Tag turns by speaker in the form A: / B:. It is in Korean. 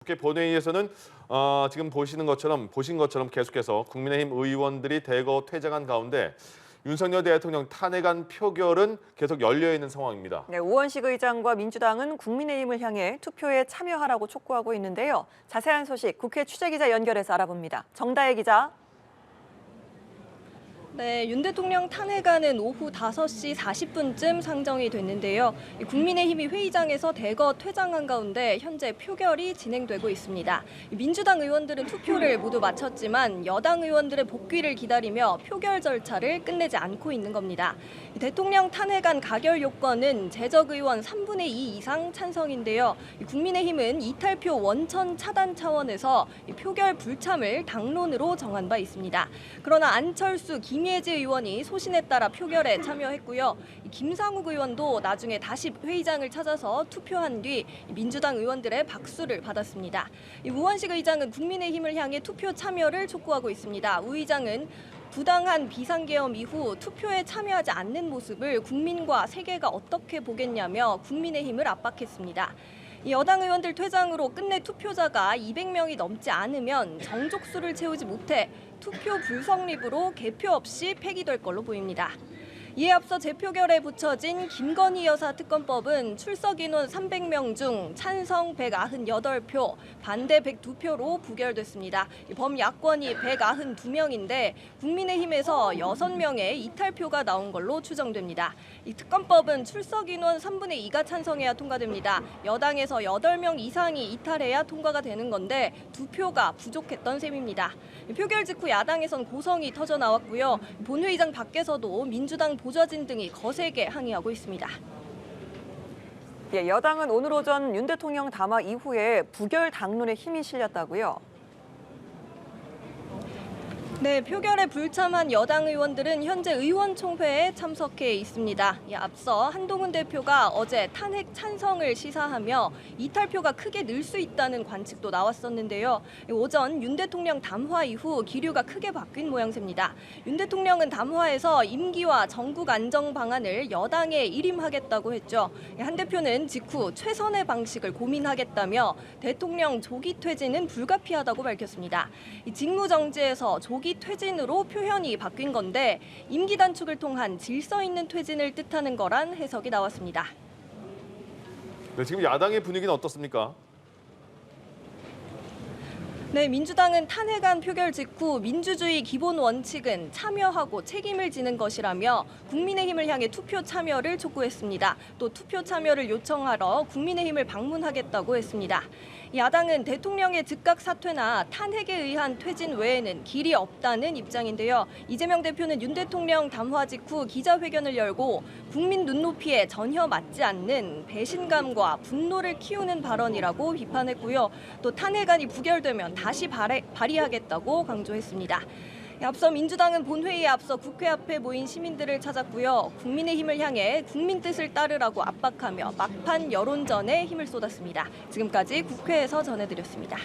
A: 국회 본회의에서는 지금 보신 것처럼 계속해서 국민의힘 의원들이 대거 퇴장한 가운데 윤석열 대통령 탄핵안 표결은 계속 열려 있는 상황입니다.
B: 네, 우원식 의장과 민주당은 국민의힘을 향해 투표에 참여하라고 촉구하고 있는데요. 자세한 소식 국회 취재기자 연결해서 알아봅니다. 정다혜 기자.
C: 네, 윤 대통령 탄핵안은 오후 5시 40분쯤 상정이 됐는데요. 국민의힘이 회의장에서 대거 퇴장한 가운데 현재 표결이 진행되고 있습니다. 민주당 의원들은 투표를 모두 마쳤지만 여당 의원들의 복귀를 기다리며 표결 절차를 끝내지 않고 있는 겁니다. 대통령 탄핵안 가결 요건은 재적 의원 3분의 2 이상 찬성인데요. 국민의힘은 이탈표 원천 차단 차원에서 표결 불참을 당론으로 정한 바 있습니다. 그러나 안철수, 김예지 의원이 소신에 따라 표결에 참여했고요. 김상욱 의원도 나중에 다시 회의장을 찾아서 투표한 뒤 민주당 의원들의 박수를 받았습니다. 우원식 의장은 국민의힘을 향해 투표 참여를 촉구하고 있습니다. 우 의장은 부당한 비상계엄 이후 투표에 참여하지 않는 모습을 국민과 세계가 어떻게 보겠냐며 국민의힘을 압박했습니다. 여당 의원들 퇴장으로 끝내 투표자가 200명이 넘지 않으면 정족수를 채우지 못해 투표 불성립으로 개표 없이 폐기될 걸로 보입니다. 이에 앞서 재표결에 붙여진 김건희 여사 특검법은 출석 인원 300명 중 찬성 198표, 반대 102표로 부결됐습니다. 범야권이 192명인데 국민의힘에서 6명의 이탈표가 나온 걸로 추정됩니다. 이 특검법은 출석 인원 3분의 2가 찬성해야 통과됩니다. 여당에서 8명 이상이 이탈해야 통과가 되는 건데 2표가 부족했던 셈입니다. 표결 직후 야당에선 고성이 터져 나왔고요. 본회의장 밖에서도 민주당 보좌진 등이 거세게 항의하고 있습니다.
B: 예, 여당은 오늘 오전 윤 대통령 담화 이후에 부결 당론에 힘이 실렸다고요.
C: 네, 표결에 불참한 여당 의원들은 현재 의원총회에 참석해 있습니다. 앞서 한동훈 대표가 어제 탄핵 찬성을 시사하며 이탈표가 크게 늘 수 있다는 관측도 나왔었는데요. 오전 윤 대통령 담화 이후 기류가 크게 바뀐 모양새입니다. 윤 대통령은 담화에서 임기와 전국 안정 방안을 여당에 일임하겠다고 했죠. 한 대표는 직후 최선의 방식을 고민하겠다며 대통령 조기 퇴진은 불가피하다고 밝혔습니다. 직무정지에서 조기 퇴진으로 표현이 바뀐 건데 임기 단축을 통한 질서 있는 퇴진을 뜻하는 거란 해석이 나왔습니다.
A: 네, 지금 야당의 분위기는 어떻습니까?
C: 네, 민주당은 탄핵안 표결 직후 민주주의 기본 원칙은 참여하고 책임을 지는 것이라며 국민의힘을 향해 투표 참여를 촉구했습니다. 또 투표 참여를 요청하러 국민의힘을 방문하겠다고 했습니다. 야당은 대통령의 즉각 사퇴나 탄핵에 의한 퇴진 외에는 길이 없다는 입장인데요. 이재명 대표는 윤 대통령 담화 직후 기자회견을 열고 국민 눈높이에 전혀 맞지 않는 배신감과 분노를 키우는 발언이라고 비판했고요. 또 탄핵안이 부결되면 다시 발의하겠다고 강조했습니다. 앞서 민주당은 본회의에 앞서 국회 앞에 모인 시민들을 찾았고요. 국민의힘을 향해 국민 뜻을 따르라고 압박하며 막판 여론전에 힘을 쏟았습니다. 지금까지 국회에서 전해드렸습니다.